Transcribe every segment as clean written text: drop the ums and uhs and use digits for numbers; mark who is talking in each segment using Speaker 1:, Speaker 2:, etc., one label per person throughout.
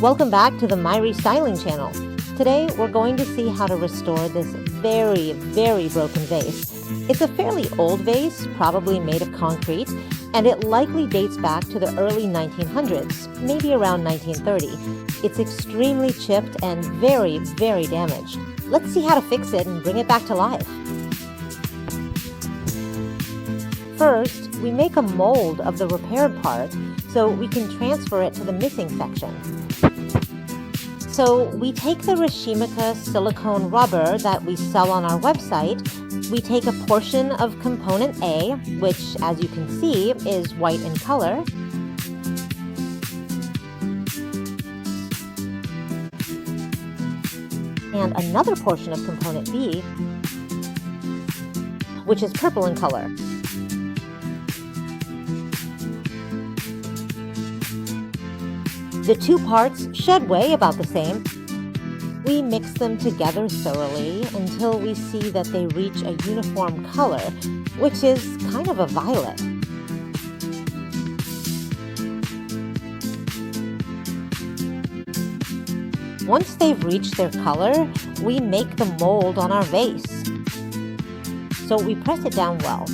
Speaker 1: Welcome back to the My Restyling channel. Today we're going to see how to restore this very broken vase. It's a fairly old vase, probably made of concrete, and it likely dates back to the early 1900s, maybe around 1930. It's extremely chipped and very damaged. Let's see how to fix it and bring it back to life. First, we make a mold of the repaired part so we can transfer it to the missing section. So we take the Rashimika silicone rubber that we sell on our website. We take a portion of component A, which, as you can see, is white in color. And another portion of component B, which is purple in color. The two parts should weigh about the same. We mix them together thoroughly until we see that they reach a uniform color, which is kind of a violet. Once they've reached their color, we make the mold on our vase. So we press it down well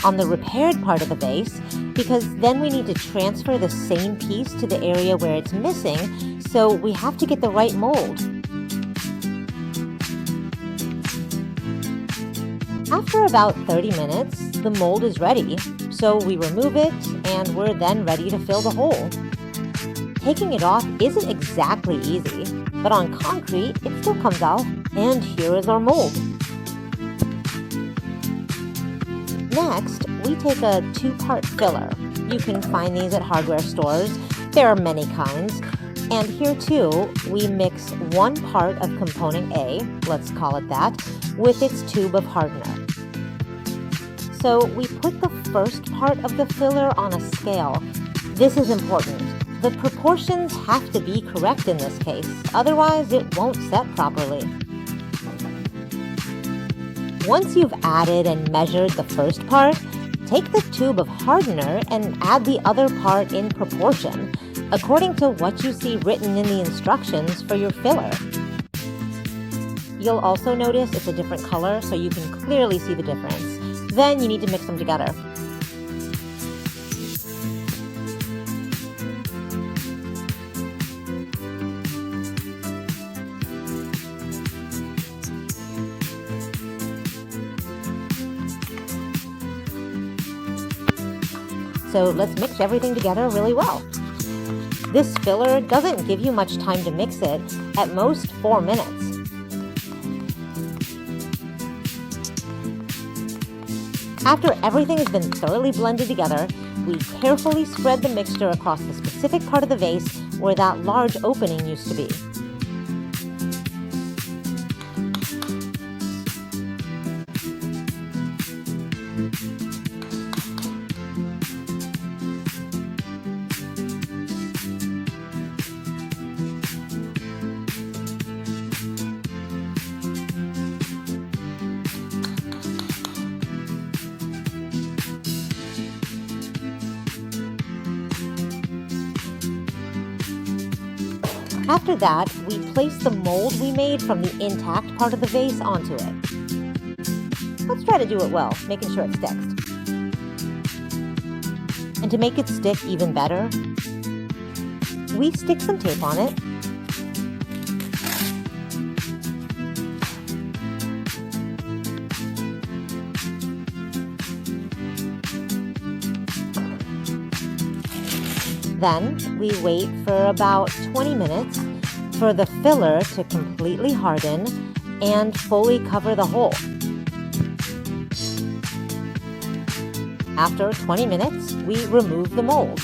Speaker 1: on the repaired part of the vase, because then we need to transfer the same piece to the area where it's missing, so we have to get the right mold. After about 30 minutes, the mold is ready, so we remove it and we're then ready to fill the hole. Taking it off isn't exactly easy, but on concrete it still comes out, and here is our mold. Next, we take a two-part filler. You can find these at hardware stores. There are many kinds. And here too, we mix one part of component A, let's call it that, with its tube of hardener. So we put the first part of the filler on a scale. This is important. The proportions have to be correct in this case, otherwise it won't set properly. Once you've added and measured the first part, take the tube of hardener and add the other part in proportion, according to what you see written in the instructions for your filler. You'll also notice it's a different color, so you can clearly see the difference. Then you need to mix them together. So let's mix everything together really well. This filler doesn't give you much time to mix it, at most 4 minutes. After everything has been thoroughly blended together, we carefully spread the mixture across the specific part of the vase where that large opening used to be. After that, we place the mold we made from the intact part of the vase onto it. Let's try to do it well, making sure it sticks. And to make it stick even better, we stick some tape on it. Then we wait for about 20 minutes for the filler to completely harden and fully cover the hole. After 20 minutes, we remove the mold.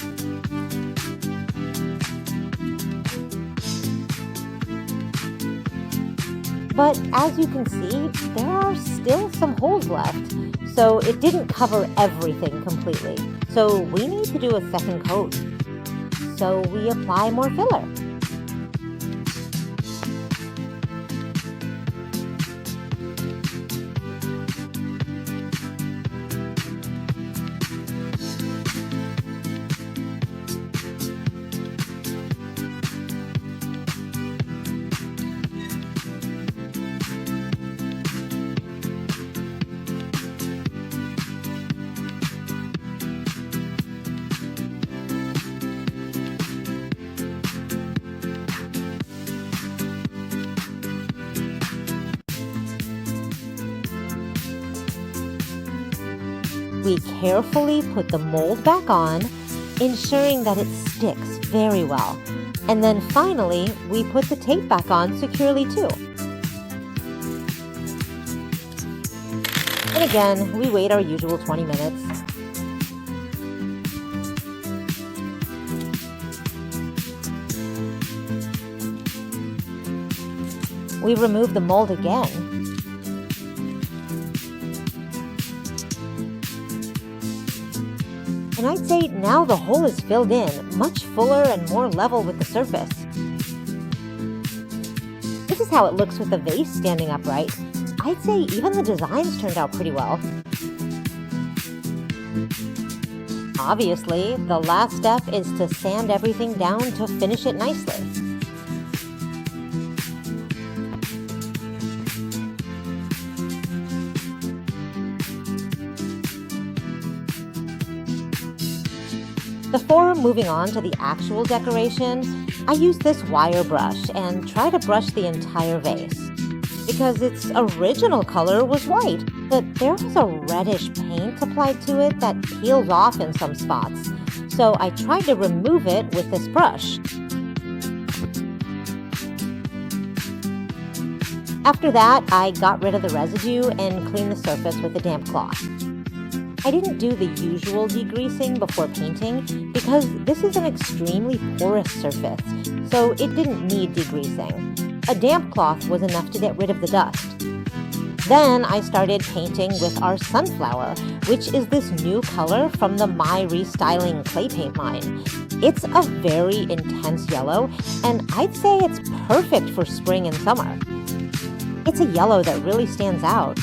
Speaker 1: But as you can see, there are still some holes left, so it didn't cover everything completely. So we need to do a second coat. So we apply more filler. We carefully put the mold back on, ensuring that it sticks very well. And then finally, we put the tape back on securely too. And again, we wait our usual 20 minutes. We remove the mold again. And I'd say now the hole is filled in, much fuller and more level with the surface. This is how it looks with the vase standing upright. I'd say even the designs turned out pretty well. Obviously, the last step is to sand everything down to finish it nicely. Before moving on to the actual decoration, I use this wire brush and try to brush the entire vase. Because its original color was white, but there was a reddish paint applied to it that peels off in some spots. So I tried to remove it with this brush. After that, I got rid of the residue and cleaned the surface with a damp cloth. I didn't do the usual degreasing before painting because this is an extremely porous surface, so it didn't need degreasing. A damp cloth was enough to get rid of the dust. Then I started painting with our sunflower, which is this new color from the My Restyling clay paint line. It's a very intense yellow, and I'd say it's perfect for spring and summer. It's a yellow that really stands out.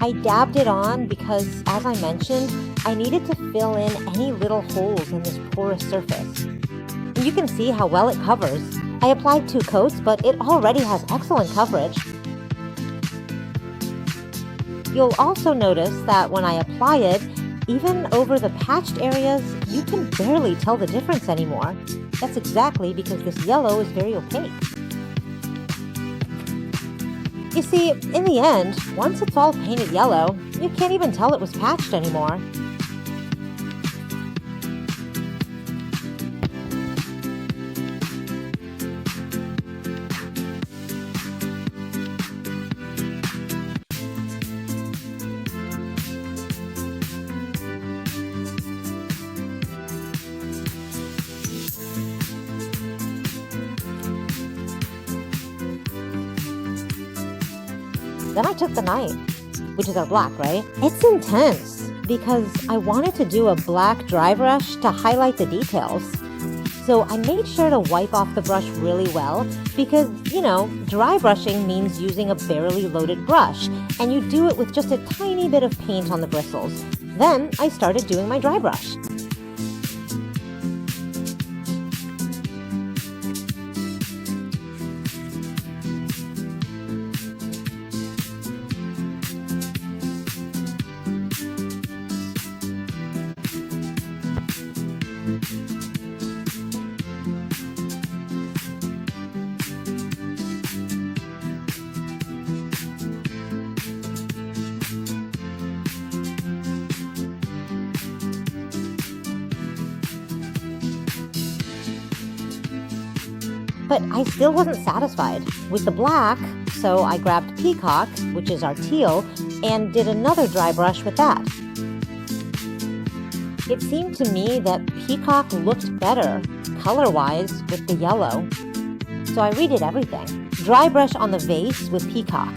Speaker 1: I dabbed it on because, as I mentioned, I needed to fill in any little holes in this porous surface. You can see how well it covers. I applied 2 coats, but it already has excellent coverage. You'll also notice that when I apply it, even over the patched areas, you can barely tell the difference anymore. That's exactly because this yellow is very opaque. You see, in the end, once it's all painted yellow, you can't even tell it was patched anymore. Then I took the knife, which is our black, right? It's intense because I wanted to do a black dry brush to highlight the details. So I made sure to wipe off the brush really well because, dry brushing means using a barely loaded brush, and you do it with just a tiny bit of paint on the bristles. Then I started doing my dry brush. But I still wasn't satisfied with the black, so I grabbed Peacock, which is our teal, and did another dry brush with that. It seemed to me that Peacock looked better, color-wise, with the yellow. So I redid everything. Dry brush on the vase with Peacock.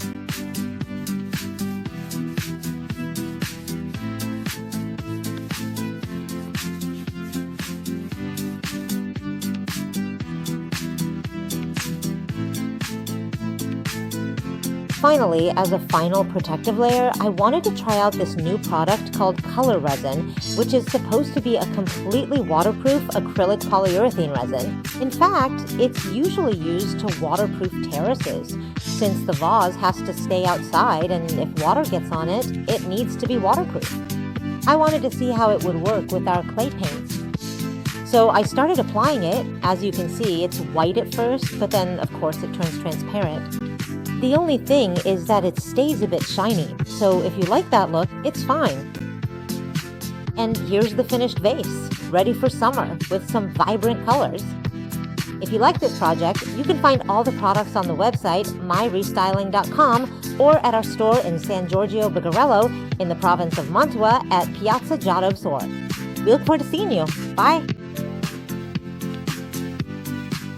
Speaker 1: Finally, as a final protective layer, I wanted to try out this new product called Color Resin, which is supposed to be a completely waterproof acrylic polyurethane resin. In fact, it's usually used to waterproof terraces, since the vase has to stay outside and if water gets on it, it needs to be waterproof. I wanted to see how it would work with our clay paints. So I started applying it. As you can see, it's white at first, but then of course it turns transparent. The only thing is that it stays a bit shiny, so if you like that look, it's fine. And here's the finished vase, ready for summer with some vibrant colors. If you like this project, you can find all the products on the website myrestyling.com or at our store in San Giorgio Brigarello in the province of Mantua at Piazza Giotto Sor. We look forward to seeing you. Bye!